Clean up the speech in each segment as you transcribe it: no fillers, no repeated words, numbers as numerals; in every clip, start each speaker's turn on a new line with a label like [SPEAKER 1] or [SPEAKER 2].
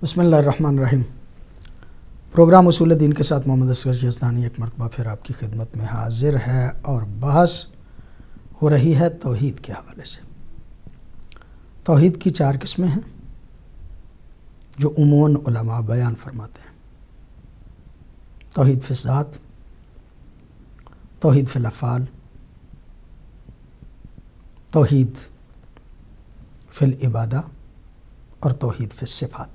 [SPEAKER 1] بسم اللہ الرحمن الرحیم۔ پروگرام اصول دین کے ساتھ محمد اصغر یزدانی ایک مرتبہ پھر آپ کی خدمت میں حاضر ہے اور بحث ہو رہی ہے توحید کے حوالے سے۔ توحید کی 4 قسمیں ہیں جو عموماً علماء بیان فرماتے ہیں: توحید فی الذات، توحید فی الافعال، توحید فی العبادہ اور توحید فی الصفات۔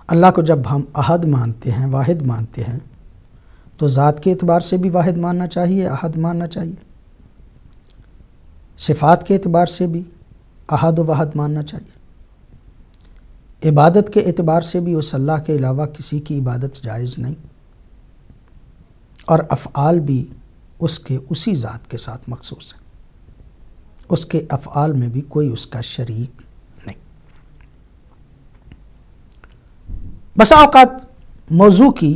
[SPEAKER 1] اللہ کو جب ہم احد مانتے ہیں، واحد مانتے ہیں، تو ذات کے اعتبار سے بھی واحد ماننا چاہیے، احد ماننا چاہیے۔ صفات کے اعتبار سے بھی احد و واحد ماننا چاہیے۔ عبادت کے اعتبار سے بھی اس اللہ کے علاوہ کسی کی عبادت جائز نہیں، اور افعال بھی اسی ذات کے ساتھ مخصوص ہیں، اس کے افعال میں بھی کوئی اس کا شریک نہیں۔ بسا اوقات موضوع کی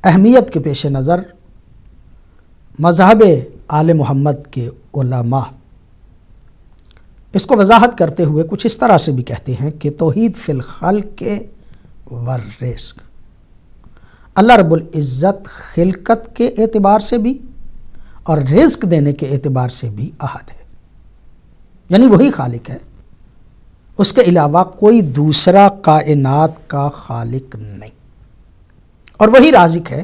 [SPEAKER 1] اہمیت کے پیش نظر مذہب آل محمد کے علماء اس کو وضاحت کرتے ہوئے کچھ اس طرح سے بھی کہتے ہیں کہ توحید فی الخلق والرزق، اللہ رب العزت خلقت کے اعتبار سے بھی اور رزق دینے کے اعتبار سے بھی احد ہے، یعنی وہی خالق ہے، اس کے علاوہ کوئی دوسرا کائنات کا خالق نہیں، اور وہی رازق ہے،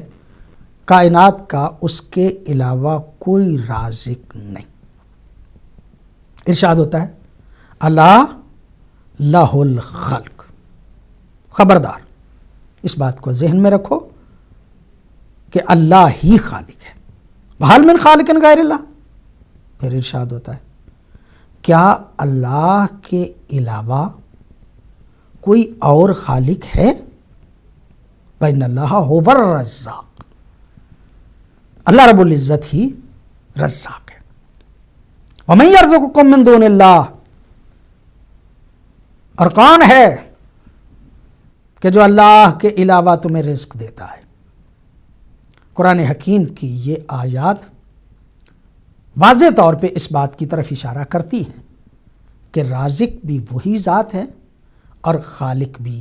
[SPEAKER 1] کائنات کا اس کے علاوہ کوئی رازق نہیں۔ ارشاد ہوتا ہے الا لہ الخلق، خبردار اس بات کو ذہن میں رکھو کہ اللہ ہی خالق ہے، وہل من خالق غیر اللہ۔ پھر ارشاد ہوتا ہے کیا اللہ کے علاوہ کوئی اور خالق ہے؟ بین اللہ هو الرزاق، اللہ رب العزت ہی رزاق ہے۔ ومن یرزقکم من دون اللہ، اور کون ہے کہ جو اللہ کے علاوہ تمہیں رزق دیتا ہے؟ قرآن حکیم کی یہ آیات واضح طور پہ اس بات کی طرف اشارہ کرتی ہیں کہ رازق بھی وہی ذات ہے اور خالق بھی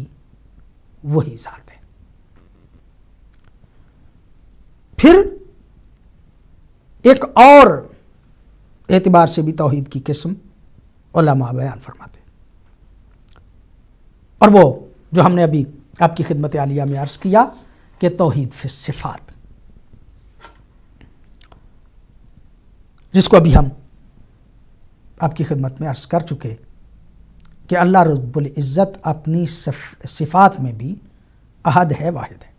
[SPEAKER 1] وہی ذات ہے۔ پھر ایک اور اعتبار سے بھی توحید کی قسم علماء بیان فرماتے ہیں، اور وہ جو ہم نے ابھی آپ کی خدمت عالیہ میں عرض کیا کہ توحید فی الصفات، جس کو ابھی ہم آپ کی خدمت میں عرض کر چکے کہ اللہ رب العزت اپنی صفات میں بھی احد ہے، واحد ہے۔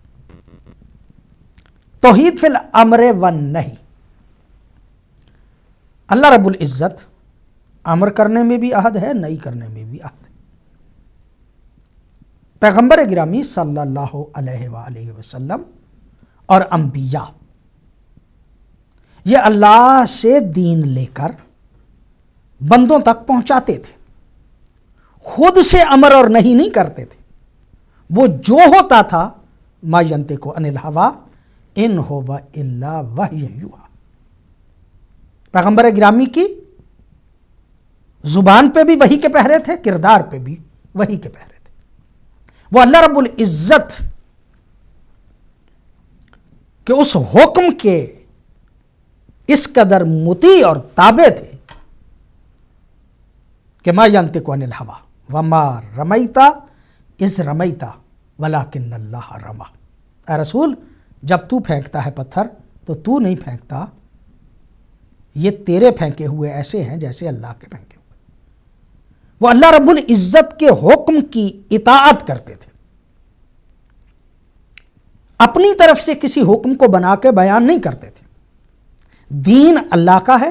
[SPEAKER 1] توحید فی الامر والنہی، اللہ رب العزت امر کرنے میں بھی احد ہے، نہی کرنے میں بھی احد ہے۔ پیغمبر گرامی صلی اللہ علیہ وآلہ وسلم اور انبیاء یہ اللہ سے دین لے کر بندوں تک پہنچاتے تھے، خود سے امر اور نہیں کرتے تھے، وہ جو ہوتا تھا ما ینطق عن الہوی ان ھو الا وحی یوحی، پیغمبر گرامی کی زبان پہ بھی وحی کے پہرے تھے، کردار پہ بھی وحی کے پہرے تھے۔ وہ اللہ رب العزت کہ اس حکم کے اس قدر مطیع اور تابع تھے کہ ما ینطق عن الہوی وما رمیت اذ رمیت ولکن اللہ رمی، اے رسول جب تو پھینکتا ہے پتھر تو تو نہیں پھینکتا، یہ تیرے پھینکے ہوئے ایسے ہیں جیسے اللہ کے پھینکے ہوئے۔ وہ اللہ رب العزت کے حکم کی اطاعت کرتے تھے، اپنی طرف سے کسی حکم کو بنا کے بیان نہیں کرتے تھے۔ دین اللہ کا ہے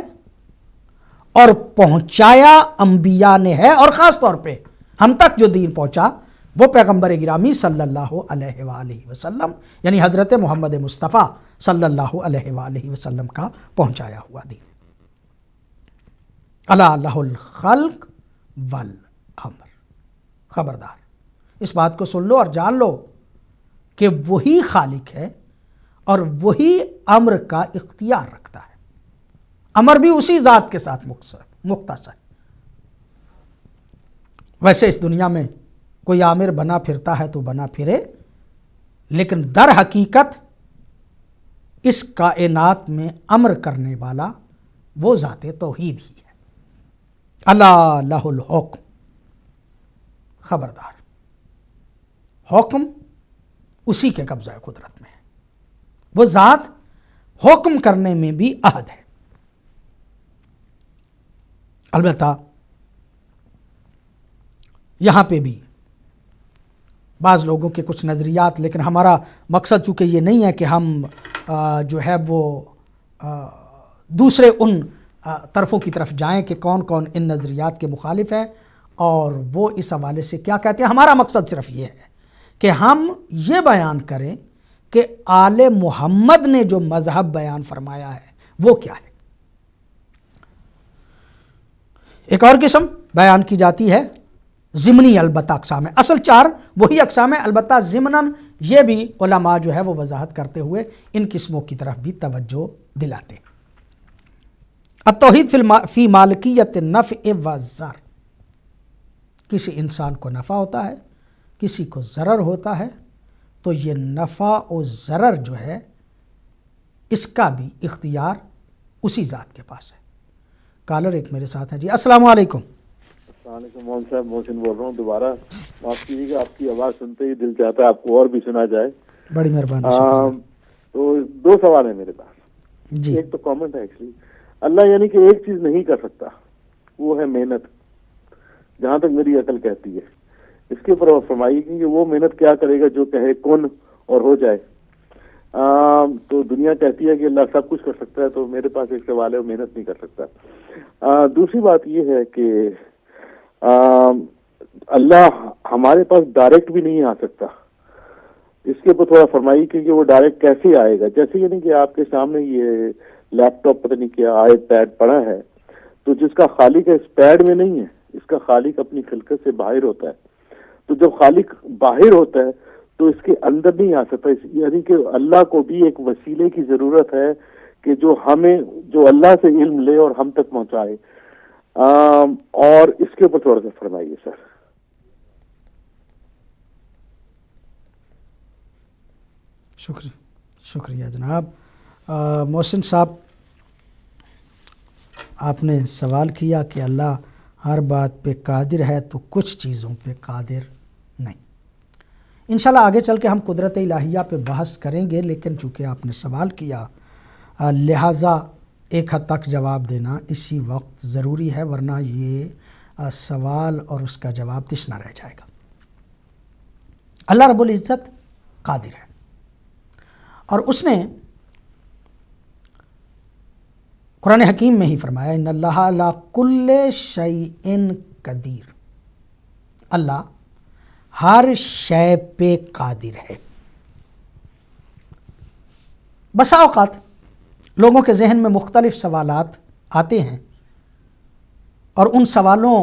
[SPEAKER 1] اور پہنچایا انبیاء نے ہے، اور خاص طور پہ ہم تک جو دین پہنچا وہ پیغمبر گرامی صلی اللہ علیہ وآلہ وسلم یعنی حضرت محمد مصطفیٰ صلی اللہ علیہ وآلہ وسلم کا پہنچایا ہوا دین۔ الا لہ الخلق والامر، خبردار اس بات کو سن لو اور جان لو کہ وہی خالق ہے اور وہی امر کا اختیار رکھتا ہے، امر بھی اسی ذات کے ساتھ مختص ہے۔ ویسے اس دنیا میں کوئی آمر بنا پھرتا ہے تو بنا پھرے، لیکن در حقیقت اس کائنات میں امر کرنے والا وہ ذات توحید ہی ہے۔ الا لہ الحکم، خبردار، حکم اسی کے قبضہ قدرت میں ہے، وہ ذات حکم کرنے میں بھی احد ہے۔ البتہ یہاں پہ بھی بعض لوگوں کے کچھ نظریات، لیکن ہمارا مقصد چونکہ یہ نہیں ہے کہ ہم جو ہے وہ دوسرے ان طرفوں کی طرف جائیں کہ کون کون ان نظریات کے مخالف ہے اور وہ اس حوالے سے کیا کہتے ہیں۔ ہمارا مقصد صرف یہ ہے کہ ہم یہ بیان کریں کہ آل محمد نے جو مذہب بیان فرمایا ہے وہ کیا ہے۔ ایک اور قسم بیان کی جاتی ہے ضمنی، البتہ اقسام ہے، اصل 4 وہی اقسام ہے، البتہ ضمناً یہ بھی علماء جو ہے وہ وضاحت کرتے ہوئے ان قسموں کی طرف بھی توجہ دلاتے۔ التوحید فی مالکیت النفع والضر، کسی انسان کو نفع ہوتا ہے، کسی کو ضرر ہوتا ہے، تو یہ نفع و ضرر جو ہے اس کا بھی اختیار اسی ذات کے پاس ہے۔ کالر ایک میرے ساتھ ہیں جی، السلام علیکم۔
[SPEAKER 2] السلام علیکم مولوی صاحب، محسن بول رہا ہوں دوبارہ۔ معاف کیجیے گا، آپ کی آواز سنتے ہی دل چاہتا ہے آپ کو اور بھی سنا جائے۔
[SPEAKER 1] بڑی مہربانی۔
[SPEAKER 2] تو 2 سوال ہیں میرے پاس
[SPEAKER 1] جی،
[SPEAKER 2] ایک تو کامنٹ ہے ایکچولی۔ اللہ یعنی کہ ایک چیز نہیں کر سکتا، وہ ہے محنت، جہاں تک میری عقل کہتی ہے۔ اس کے اوپر فرمائیے کہ وہ محنت کیا کرے گا جو کہے کن اور ہو جائے۔ تو دنیا کہتی ہے کہ اللہ سب کچھ کر سکتا ہے، تو میرے پاس ایک سوال ہے، وہ محنت نہیں کر سکتا۔ دوسری بات یہ ہے کہ اللہ ہمارے پاس ڈائریکٹ بھی نہیں آ سکتا، اس کے اوپر تھوڑا فرمائیے کہ وہ ڈائریکٹ کیسے آئے گا۔ جیسے یعنی کہ آپ کے سامنے یہ لیپ ٹاپ پتہ نہیں کیا آئی پیڈ پڑا ہے، تو جس کا خالق ہے اس پیڈ میں نہیں ہے، اس کا خالق اپنی خلقت سے باہر ہوتا ہے۔ تو جب خالق باہر ہوتا ہے تو اس کے اندر نہیں آ سکتا، یعنی کہ اللہ کو بھی ایک وسیلے کی ضرورت ہے کہ جو اللہ سے علم لے اور ہم تک پہنچائے۔ اور اس کے اوپر تھوڑا سا فرمائیے سر۔
[SPEAKER 1] شکریہ جناب۔ محسن صاحب، آپ نے سوال کیا کہ اللہ ہر بات پہ قادر ہے تو کچھ چیزوں پہ قادر نہیں۔ انشاءاللہ آگے چل کے ہم قدرت الہیہ پہ بحث کریں گے، لیکن چونکہ آپ نے سوال کیا لہٰذا ایک حد تک جواب دینا اسی وقت ضروری ہے، ورنہ یہ سوال اور اس کا جواب تشنا رہ جائے گا۔ اللہ رب العزت قادر ہے، اور اس نے قرآن حکیم میں ہی فرمایا ان اللہ علی کل شیء قدیر، اللہ ہر شے پہ قادر ہے۔ بسا اوقات لوگوں کے ذہن میں مختلف سوالات آتے ہیں، اور ان سوالوں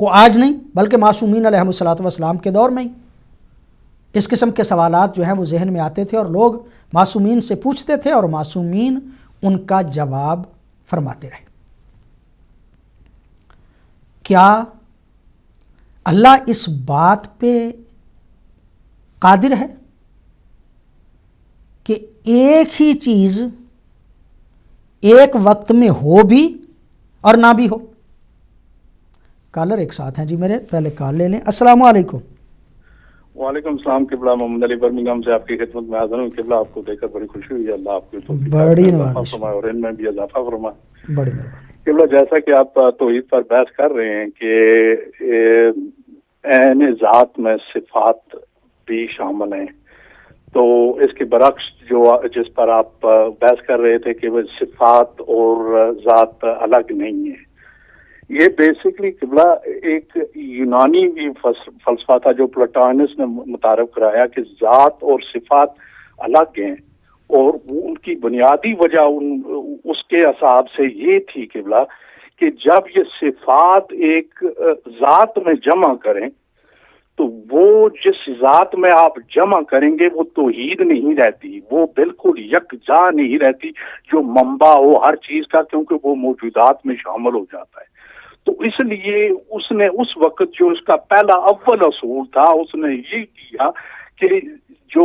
[SPEAKER 1] کو آج نہیں بلکہ معصومین علیہ الصلوۃ والسلام کے دور میں ہی اس قسم کے سوالات جو ہیں وہ ذہن میں آتے تھے، اور لوگ معصومین سے پوچھتے تھے اور معصومین ان کا جواب فرماتے رہے۔ کیا اللہ اس بات پہ قادر ہے کہ ایک ہی چیز ایک وقت میں ہو بھی اور نہ بھی ہو؟ کالر ایک ساتھ ہیں جی میرے، پہلے کال لے لیں۔ السلام علیکم۔
[SPEAKER 3] وعلیکم السلام قبلہ، محمد علی برمنگھم سے آپ کی خدمت میں حاضر ہوں۔ قبلہ آپ کو دیکھ کر بڑی خوشی ہوئی، اللہ آپ کو
[SPEAKER 1] بڑی نوازش
[SPEAKER 3] فرمائے اور ان میں بھی اضافہ فرمائے۔
[SPEAKER 1] بڑی مہربانی۔
[SPEAKER 3] قبلہ جیسا کہ آپ توحید پر بحث کر رہے ہیں کہ عین ذات میں صفات بھی شامل ہیں، تو اس کے برعکس جس پر آپ بحث کر رہے تھے کہ وہ صفات اور ذات الگ نہیں ہے، یہ بیسکلی قبلہ ایک یونانی فلسفہ تھا جو پلاٹینس نے متعارف کرایا کہ ذات اور صفات الگ ہیں، اور ان کی بنیادی وجہ اس کے حساب سے یہ تھی قبلہ کہ جب یہ صفات ایک ذات میں جمع کریں تو وہ جس ذات میں آپ جمع کریں گے وہ توحید نہیں رہتی، وہ بالکل یکجا نہیں رہتی جو منبع ہو ہر چیز کا، کیونکہ وہ موجودات میں شامل ہو جاتا ہے۔ تو اس لیے اس نے اس وقت جو اس کا پہلا اول اصول تھا اس نے یہ کیا کہ جو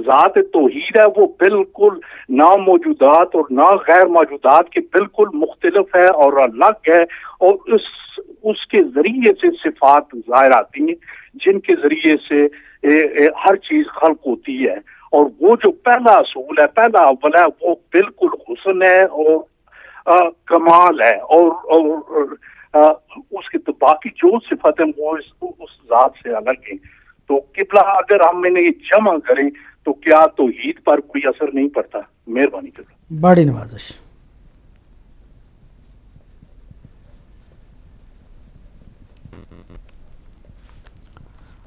[SPEAKER 3] ذات توحید ہے وہ بالکل ناموجودات اور نا غیر موجودات کے بالکل مختلف ہے اور الگ ہے، اور اس کے ذریعے سے صفات ظاہر آتی ہیں جن کے ذریعے سے ہر چیز خلق ہوتی ہے، اور وہ جو پہلا اصول ہے، پہلا اول ہے، وہ بالکل حسن ہے اور کمال ہے، اور اس کے تو باقی جو صفت ہیں وہ اس ذات سے الگ ہیں۔ تو قبلہ اگر ہم انہیں جمع کریں تو کیا توحید پر کوئی اثر نہیں پڑتا؟ مہربانی کریں۔
[SPEAKER 1] بڑی نوازش۔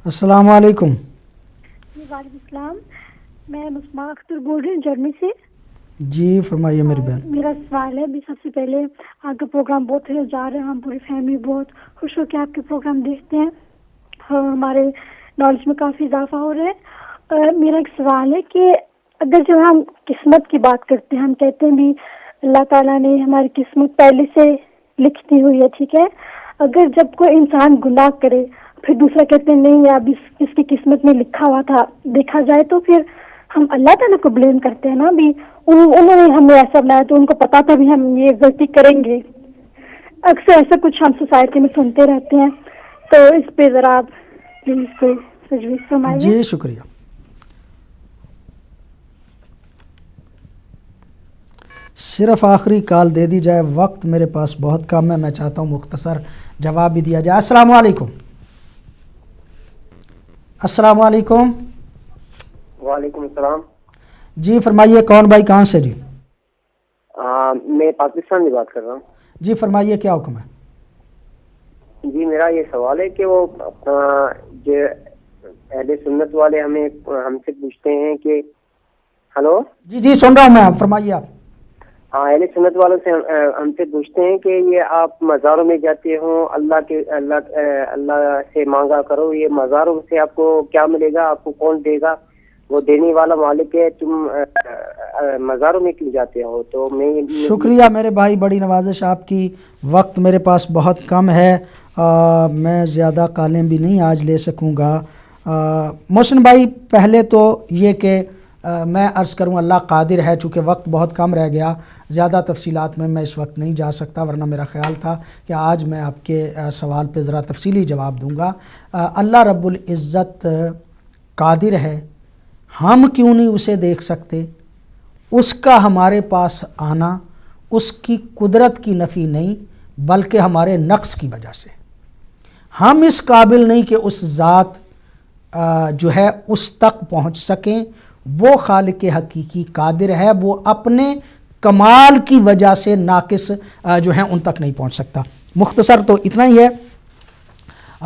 [SPEAKER 1] السلام علیکم۔
[SPEAKER 4] وعلیکم السلام، میں مسمہ اختر بول رہی ہوں جرمنی سے۔
[SPEAKER 1] جی فرمائیے میری بہن۔
[SPEAKER 4] میرا سوال ہے، سب سے پہلے آپ کا پروگرام بہت جا رہے ہیں، ہم پوری فیملی بہت خوش ہو کے آپ کے پروگرام دیکھتے ہیں اور ہمارے نالج میں کافی اضافہ ہو رہا ہے۔ میرا ایک سوال ہے کہ اگر جب ہم قسمت کی بات کرتے ہیں، ہم کہتے ہیں بھی اللہ تعالیٰ نے ہماری قسمت پہلے سے لکھتی ہوئی ہے، ٹھیک ہے، اگر جب کوئی انسان گناہ کرے پھر دوسرا کہتے ہیں نہیں اب اس کی قسمت میں لکھا ہوا تھا، دیکھا جائے تو پھر ہم اللہ تعالیٰ کو بلیم کرتے ہیں نا، بھی انہوں نے ہمیں ایسا بنایا تو ان کو پتا تھا بھی ہم یہ غلطی کریں گے۔ اکثر ایسا کچھ ہم سوسائٹی میں سنتے رہتے ہیں، تو اس پہ ذرا آپ پلیز کوئی تجویز فرمائیے۔
[SPEAKER 1] جی شکریہ۔ صرف آخری کال دے دی جائے، وقت میرے پاس بہت کم ہے، میں چاہتا ہوں مختصر جواب بھی دیا جائے۔ السلام علیکم۔ السلام علیکم۔
[SPEAKER 5] وعلیکم السلام۔
[SPEAKER 1] جی فرمائیے، کون بھائی کہاں سے؟ جی
[SPEAKER 5] میں پاکستان سے بات کر رہا ہوں۔
[SPEAKER 1] جی فرمائیے، کیا حکم ہے؟
[SPEAKER 5] جی میرا یہ سوال ہے کہ وہ جو اہل سنت والے ہم سے پوچھتے ہیں کہ ہلو
[SPEAKER 1] جی جی سن رہا ہوں میں، آپ فرمائیے۔ آپ
[SPEAKER 5] ہاں، اہل سنت والوں سے ہم سے پوچھتے ہیں کہ یہ آپ مزاروں میں جاتے ہوں، اللہ سے مانگا کرو، یہ مزاروں سے آپ کو کیا ملے گا، آپ کو کون دے گا، وہ دینے والا مالک ہے، تم مزاروں میں کیوں جاتے ہو؟ تو میں
[SPEAKER 1] شکریہ میرے بھائی، بڑی نوازش آپ کی، وقت میرے پاس بہت کم ہے، میں زیادہ کالیں بھی نہیں آج لے سکوں گا۔ محسن بھائی، پہلے تو یہ کہ میں عرض کروں اللہ قادر ہے، چونکہ وقت بہت کم رہ گیا، زیادہ تفصیلات میں اس وقت نہیں جا سکتا، ورنہ میرا خیال تھا کہ آج میں آپ کے سوال پہ ذرا تفصیلی جواب دوں گا۔ اللہ رب العزت قادر ہے، ہم کیوں نہیں اسے دیکھ سکتے؟ اس کا ہمارے پاس آنا اس کی قدرت کی نفی نہیں بلکہ ہمارے نقص کی وجہ سے۔ ہم اس قابل نہیں کہ اس ذات جو ہے اس تک پہنچ سکیں، وہ خالق حقیقی قادر ہے، وہ اپنے کمال کی وجہ سے ناقص جو ہیں ان تک نہیں پہنچ سکتا۔ مختصر تو اتنا ہی ہے۔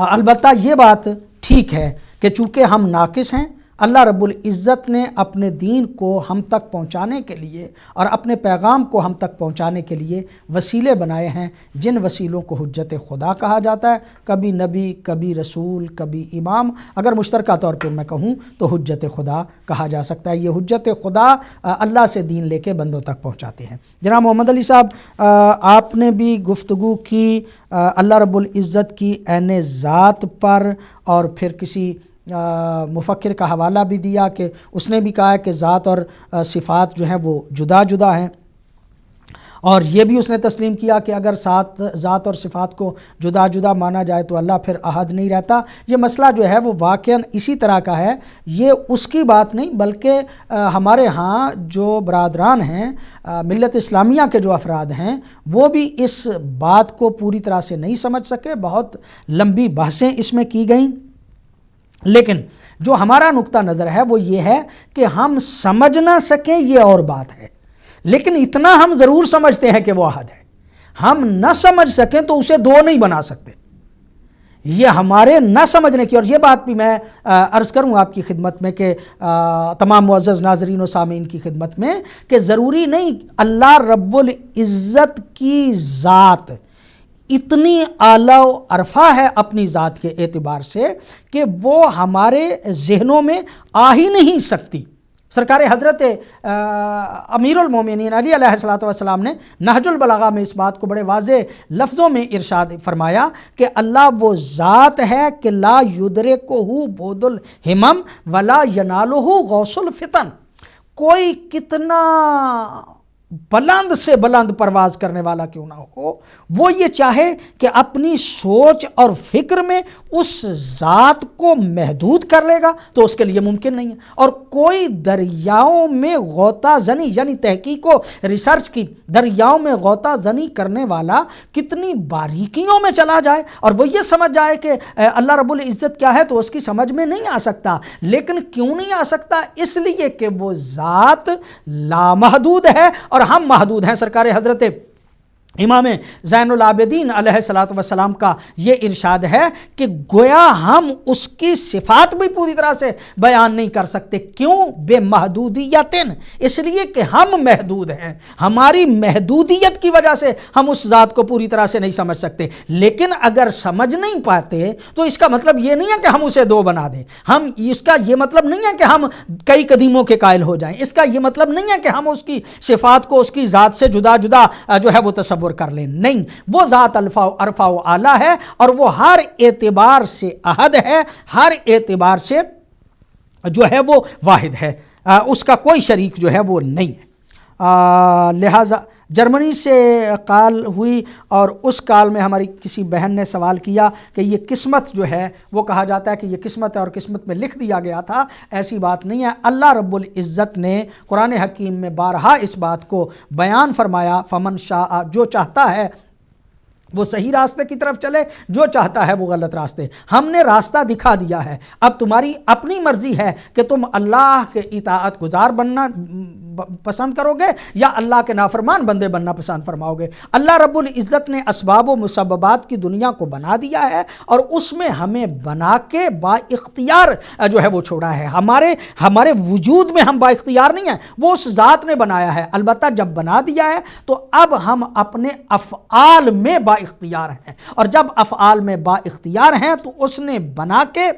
[SPEAKER 1] البتہ یہ بات ٹھیک ہے کہ چونکہ ہم ناقص ہیں، اللہ رب العزت نے اپنے دین کو ہم تک پہنچانے کے لیے اور اپنے پیغام کو ہم تک پہنچانے کے لیے وسیلے بنائے ہیں، جن وسیلوں کو حجت خدا کہا جاتا ہے، کبھی نبی، کبھی رسول، کبھی امام، اگر مشترکہ طور پہ میں کہوں تو حجت خدا کہا جا سکتا ہے۔ یہ حجت خدا اللہ سے دین لے کے بندوں تک پہنچاتے ہیں۔ جناب محمد علی صاحب، آپ نے بھی گفتگو کی اللہ رب العزت کی عین ذات پر، اور پھر کسی مفکر کا حوالہ بھی دیا کہ اس نے بھی کہا ہے کہ ذات اور صفات جو ہیں وہ جدا جدا ہیں، اور یہ بھی اس نے تسلیم کیا کہ اگر ذات اور صفات کو جدا جدا مانا جائے تو اللہ پھر احد نہیں رہتا۔ یہ مسئلہ جو ہے وہ واقعاً اسی طرح کا ہے، یہ اس کی بات نہیں بلکہ ہمارے ہاں جو برادران ہیں، ملت اسلامیہ کے جو افراد ہیں، وہ بھی اس بات کو پوری طرح سے نہیں سمجھ سکے، بہت لمبی بحثیں اس میں کی گئیں، لیکن جو ہمارا نقطہ نظر ہے وہ یہ ہے کہ ہم سمجھ نہ سکیں یہ اور بات ہے، لیکن اتنا ہم ضرور سمجھتے ہیں کہ وہ احد ہے۔ ہم نہ سمجھ سکیں تو اسے دو نہیں بنا سکتے، یہ ہمارے نہ سمجھنے کی، اور یہ بات بھی میں عرض کروں آپ کی خدمت میں کہ تمام معزز ناظرین و سامعین کی خدمت میں، کہ ضروری نہیں اللہ رب العزت کی ذات اتنی اعلیٰ و عرفہ ہے اپنی ذات کے اعتبار سے کہ وہ ہمارے ذہنوں میں آ ہی نہیں سکتی۔ سرکار حضرت امیرُ المومنین علی علیہ الصلوۃ والسلام نے نہج البلاغہ میں اس بات کو بڑے واضح لفظوں میں ارشاد فرمایا کہ اللہ وہ ذات ہے کہ لا یدرکہ بعد الہمم ولا ینالہ غوث الفتن، کوئی کتنا بلند سے بلند پرواز کرنے والا کیوں نہ ہو، وہ یہ چاہے کہ اپنی سوچ اور فکر میں اس ذات کو محدود کر لے گا تو اس کے لیے ممکن نہیں ہے۔ اور کوئی دریاؤں میں غوطہ زنی، یعنی تحقیق و ریسرچ کی، دریاؤں میں غوطہ زنی کرنے والا کتنی باریکیوں میں چلا جائے اور وہ یہ سمجھ جائے کہ اللہ رب العزت کیا ہے تو اس کی سمجھ میں نہیں آ سکتا۔ لیکن کیوں نہیں آ سکتا؟ اس لیے کہ وہ ذات لامحدود ہے اور ہم محدود ہیں۔ سرکار حضرت امام زین العابدین علیہ الصلوۃ والسلام کا یہ ارشاد ہے کہ گویا ہم اس کی صفات بھی پوری طرح سے بیان نہیں کر سکتے۔ کیوں؟ بے محدودیتن، اس لیے کہ ہم محدود ہیں، ہماری محدودیت کی وجہ سے ہم اس ذات کو پوری طرح سے نہیں سمجھ سکتے۔ لیکن اگر سمجھ نہیں پاتے تو اس کا مطلب یہ نہیں ہے کہ ہم اسے دو بنا دیں، اس کا یہ مطلب نہیں ہے کہ ہم کئی قدیموں کے قائل ہو جائیں، اس کا یہ مطلب نہیں ہے کہ ہم اس کی صفات کو اس کی ذات سے جدا جدا جو ہے وہ تصور کر لیں۔ نہیں، وہ ذات عرفہ و اعلیٰ ہے اور وہ ہر اعتبار سے احد ہے، ہر اعتبار سے جو ہے وہ واحد ہے، اس کا کوئی شریک جو ہے وہ نہیں ہے۔ لہٰذا جرمنی سے کال ہوئی اور اس کال میں ہماری کسی بہن نے سوال کیا کہ یہ قسمت جو ہے وہ کہا جاتا ہے کہ یہ قسمت ہے اور قسمت میں لکھ دیا گیا تھا، ایسی بات نہیں ہے۔ اللہ رب العزت نے قرآن حکیم میں بارہا اس بات کو بیان فرمایا، فمن شاء، جو چاہتا ہے وہ صحیح راستے کی طرف چلے، جو چاہتا ہے وہ غلط راستے۔ ہم نے راستہ دکھا دیا ہے، اب تمہاری اپنی مرضی ہے کہ تم اللہ کے اطاعت گزار بننا پسند کرو گے یا اللہ کے نافرمان بندے بننا پسند فرماؤ گے۔ اللہ رب العزت نے اسباب و مسببات کی دنیا کو بنا دیا ہے اور اس میں ہمیں بنا کے با اختیار جو ہے وہ چھوڑا ہے۔ ہمارے وجود میں ہم با اختیار نہیں ہیں، وہ اس ذات نے بنایا ہے۔ البتہ جب بنا دیا ہے تو اب ہم اپنے افعال میں با اختیار ہیں، اور جب افعال میں با اختیار ہیں تو اس نے بنا کے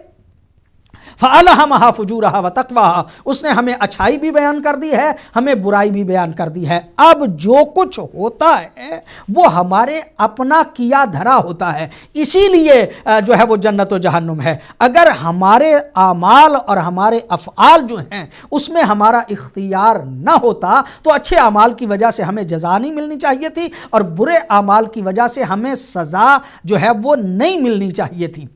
[SPEAKER 1] فَأَلْهَمَهَا فُجُورَهَا وَتَقْوَاهَا، اس نے ہمیں اچھائی بھی بیان کر دی ہے، ہمیں برائی بھی بیان کر دی ہے۔ اب جو کچھ ہوتا ہے وہ ہمارے اپنا کیا دھرا ہوتا ہے، اسی لیے جو ہے وہ جنت و جہنم ہے۔ اگر ہمارے اعمال اور ہمارے افعال جو ہیں اس میں ہمارا اختیار نہ ہوتا تو اچھے اعمال کی وجہ سے ہمیں جزا نہیں ملنی چاہیے تھی اور برے اعمال کی وجہ سے ہمیں سزا جو ہے وہ نہیں ملنی چاہیے تھی۔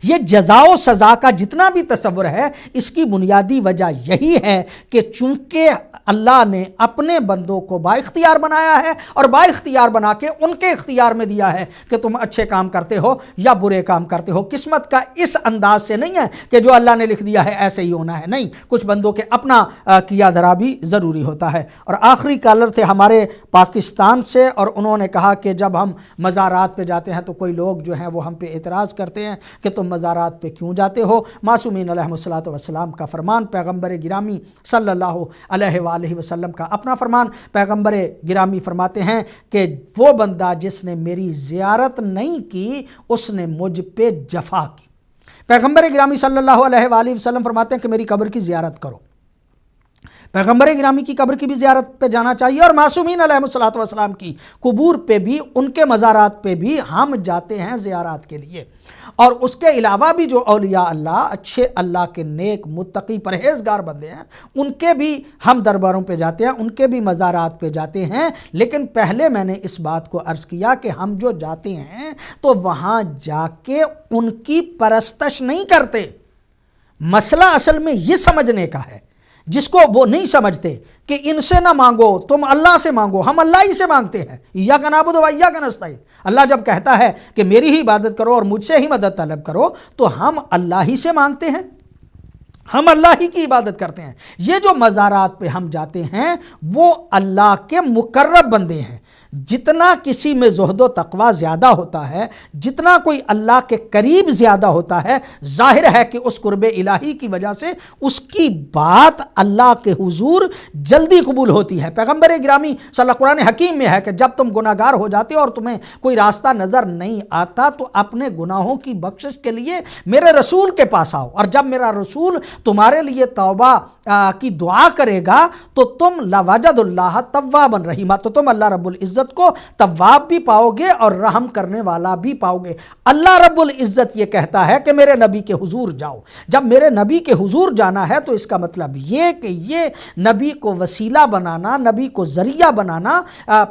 [SPEAKER 1] یہ جزا و سزا کا جتنا بھی تصور ہے اس کی بنیادی وجہ یہی ہے کہ چونکہ اللہ نے اپنے بندوں کو با اختیار بنایا ہے اور با اختیار بنا کے ان کے اختیار میں دیا ہے کہ تم اچھے کام کرتے ہو یا برے کام کرتے ہو۔ قسمت کا اس انداز سے نہیں ہے کہ جو اللہ نے لکھ دیا ہے ایسے ہی ہونا ہے، نہیں، کچھ بندوں کے اپنا کیا دھرا بھی ضروری ہوتا ہے۔ اور آخری کالر تھے ہمارے پاکستان سے اور انہوں نے کہا کہ جب ہم مزارات پہ جاتے ہیں تو کوئی لوگ جو ہیں وہ ہم پہ اعتراض کرتے ہیں کہ تم مزارات پہ کیوں جاتے ہو۔ معصومین علیہ الصلوۃ والسلام کا فرمان، پیغمبر گرامی صلی اللہ علیہ وآلہ وسلم کا اپنا فرمان، پیغمبر گرامی فرماتے ہیں کہ وہ بندہ جس نے میری زیارت نہیں کی اس نے مجھ پہ جفا کی۔ پیغمبر گرامی صلی اللہ علیہ وآلہ وسلم فرماتے ہیں کہ میری قبر کی زیارت کرو۔ پیغمبر گرامی کی قبر کی بھی زیارت پہ جانا چاہیے اور معصومین علیہ الصلوۃ والسلام کی قبور پہ بھی، ان کے مزارات پہ بھی ہم جاتے ہیں زیارات کے لیے۔ اور اس کے علاوہ بھی جو اولیاء اللہ، اچھے اللہ کے نیک متقی پرہیزگار بندے ہیں، ان کے بھی ہم درباروں پہ جاتے ہیں، ان کے بھی مزارات پہ جاتے ہیں۔ لیکن پہلے میں نے اس بات کو عرض کیا کہ ہم جو جاتے ہیں تو وہاں جا کے ان کی پرستش نہیں کرتے۔ مسئلہ اصل میں یہ سمجھنے کا ہے جس کو وہ نہیں سمجھتے کہ ان سے نہ مانگو، تم اللہ سے مانگو، ہم اللہ ہی سے مانگتے ہیں۔ ایاک نعبد و ایاک نستعین، اللہ جب کہتا ہے کہ میری ہی عبادت کرو اور مجھ سے ہی مدد طلب کرو تو ہم اللہ ہی سے مانگتے ہیں، ہم اللہ ہی کی عبادت کرتے ہیں۔ یہ جو مزارات پہ ہم جاتے ہیں وہ اللہ کے مقرب بندے ہیں، جتنا کسی میں زہد و تقوی زیادہ ہوتا ہے، جتنا کوئی اللہ کے قریب زیادہ ہوتا ہے، ظاہر ہے کہ اس قرب الہی کی وجہ سے اس کی بات اللہ کے حضور جلدی قبول ہوتی ہے۔ پیغمبر گرامی صلی اللہ قرآن حکیم میں ہے کہ جب تم گناہ گار ہو جاتے ہو اور تمہیں کوئی راستہ نظر نہیں آتا تو اپنے گناہوں کی بخشش کے لیے میرے رسول کے پاس آؤ، اور جب میرا رسول تمہارے لیے توبہ کی دعا کرے گا تو تم لوجد اللہ توابا رحیما، تو تم اللہ رب العزت کو تواب بھی پاؤ گے اور رحم کرنے والا بھی پاؤ گے۔ اللہ رب العزت یہ کہتا ہے کہ میرے نبی کے حضور جاؤ۔ جب میرے نبی کے حضور جانا ہے تو اس کا مطلب یہ کہ یہ نبی کو وسیلہ بنانا، نبی کو ذریعہ بنانا،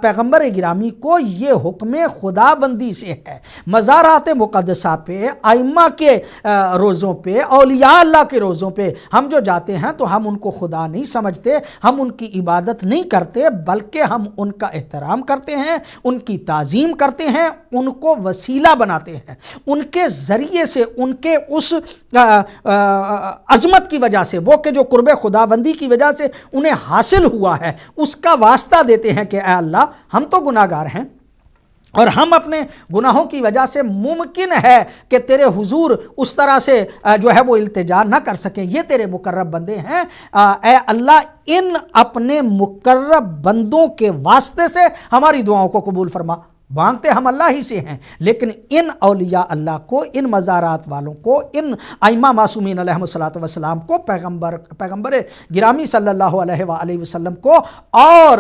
[SPEAKER 1] پیغمبر گرامی کو یہ حکم خدا بندی سے ہے۔ مزارات مقدسہ پہ، ائمہ کے روزوں پہ، اولیاء اللہ کے روزوں پہ ہم جو جاتے ہیں تو ہم ان کو خدا نہیں سمجھتے، ہم ان کی عبادت نہیں کرتے، بلکہ ہم ان کا احترام کرتے ہیں، ان کی تعظیم کرتے ہیں، ان کو وسیلہ بناتے ہیں، ان کے ذریعے سے، ان کے اس عظمت کی وجہ سے، وہ کہ جو قرب خدا بندی کی وجہ سے انہیں حاصل ہوا ہے، اس کا واسطہ دیتے ہیں کہ اے اللہ ہم تو گناہ گار ہیں اور ہم اپنے گناہوں کی وجہ سے ممکن ہے کہ تیرے حضور اس طرح سے جو ہے وہ التجا نہ کر سکیں، یہ تیرے مقرب بندے ہیں، اے اللہ ان اپنے مقرب بندوں کے واسطے سے ہماری دعاؤں کو قبول فرما۔ مانگتے ہم اللہ ہی سے ہیں، لیکن ان اولیاء اللہ کو، ان مزارات والوں کو، ان ائمہ معصومین علیہ الصلوۃ والسلام کو، پیغمبر گرامی صلی اللہ علیہ وآلہ وسلم کو، اور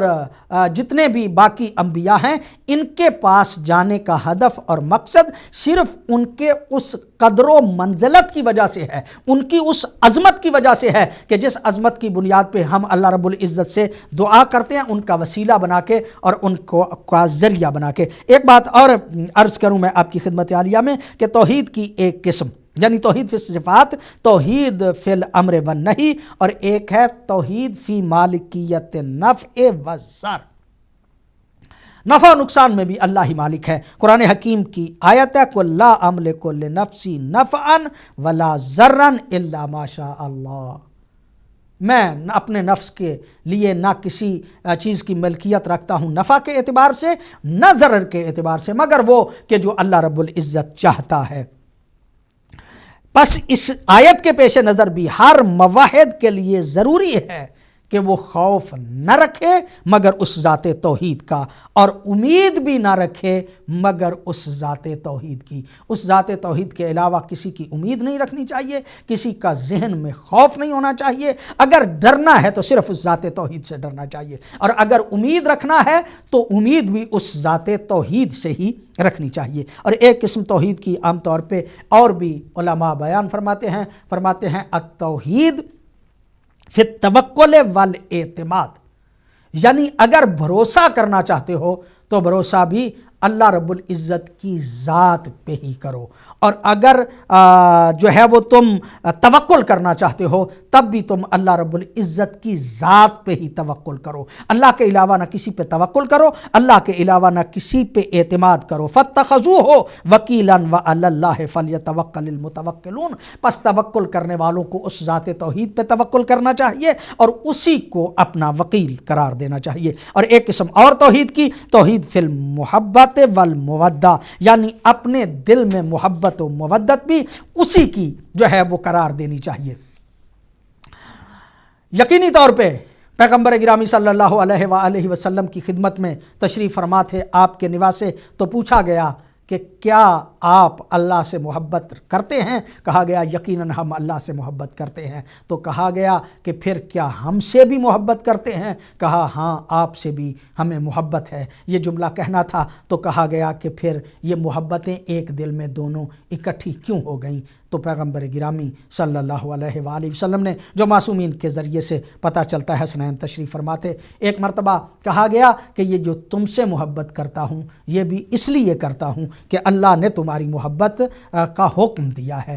[SPEAKER 1] جتنے بھی باقی انبیاء ہیں، ان کے پاس جانے کا ہدف اور مقصد صرف ان کے اس قدر و منزلت کی وجہ سے ہے، ان کی اس عظمت کی وجہ سے ہے کہ جس عظمت کی بنیاد پہ ہم اللہ رب العزت سے دعا کرتے ہیں، ان کا وسیلہ بنا کے اور ان کو کا ذریعہ بنا کے۔ ایک بات اور عرض کروں میں آپ کی خدمت عالیہ میں کہ توحید کی ایک قسم یعنی توحید فی الصفات، توحید فی الامر والنہی، اور ایک ہے توحید فی مالکیت نفع و ضر۔ نفع و نقصان میں بھی اللہ ہی مالک ہے۔ قرآن حکیم کی آیت ہے قُل لا املک لنفسی نفعا ولا ضرا الا ما شاء اللہ، میں اپنے نفس کے لیے نہ کسی چیز کی ملکیت رکھتا ہوں نفع کے اعتبار سے، نہ ضرر کے اعتبار سے، مگر وہ کہ جو اللہ رب العزت چاہتا ہے۔ پس اس آیت کے پیش نظر بھی ہر موحد کے لیے ضروری ہے کہ وہ خوف نہ رکھے مگر اس ذات توحید کا، اور امید بھی نہ رکھے مگر اس ذات توحید کی۔ اس ذات توحید کے علاوہ کسی کی امید نہیں رکھنی چاہیے، کسی کا ذہن میں خوف نہیں ہونا چاہیے۔ اگر ڈرنا ہے تو صرف اس ذات توحید سے ڈرنا چاہیے، اور اگر امید رکھنا ہے تو امید بھی اس ذات توحید سے ہی رکھنی چاہیے۔ اور ایک قسم توحید کی عام طور پہ اور بھی علماء بیان فرماتے ہیں التوحید فی التوکل والاعتماد، یعنی اگر بھروسہ کرنا چاہتے ہو تو بھروسہ بھی اللہ رب العزت کی ذات پہ ہی کرو، اور اگر جو ہے وہ تم توکل کرنا چاہتے ہو تب بھی تم اللہ رب العزت کی ذات پہ ہی توکل کرو۔ اللہ کے علاوہ نہ کسی پہ توکل کرو، اللہ کے علاوہ نہ کسی پہ اعتماد کرو۔ فاتخذوہ وکیلا وعلی اللہ فلیتوکل المتوکلون، پس توکل کرنے والوں کو اس ذات توحید پہ توکل کرنا چاہیے اور اسی کو اپنا وکیل قرار دینا چاہیے۔ اور ایک قسم اور توحید کی، توحید فی المحبت والمودہ، یعنی اپنے دل میں محبت و مودت بھی اسی کی جو ہے وہ قرار دینی چاہیے۔ یقینی طور پہ پیغمبر گرامی صلی اللہ علیہ وآلہ وسلم کی خدمت میں تشریف فرما تھے آپ کے نواسے، تو پوچھا گیا کہ کیا آپ اللہ سے محبت کرتے ہیں؟ کہا گیا یقیناً ہم اللہ سے محبت کرتے ہیں۔ تو کہا گیا کہ پھر کیا ہم سے بھی محبت کرتے ہیں؟ کہا ہاں آپ سے بھی ہمیں محبت ہے۔ یہ جملہ کہنا تھا تو کہا گیا کہ پھر یہ محبتیں ایک دل میں دونوں اکٹھی کیوں ہو گئیں؟ تو پیغمبر گرامی صلی اللہ علیہ وآلہ وسلم نے جو معصومین کے ذریعے سے پتہ چلتا ہے حسنین تشریف فرماتے، ایک مرتبہ کہا گیا کہ یہ جو تم سے محبت کرتا ہوں یہ بھی اس لیے کرتا ہوں کہ اللہ نے تمہاری محبت کا حکم دیا ہے۔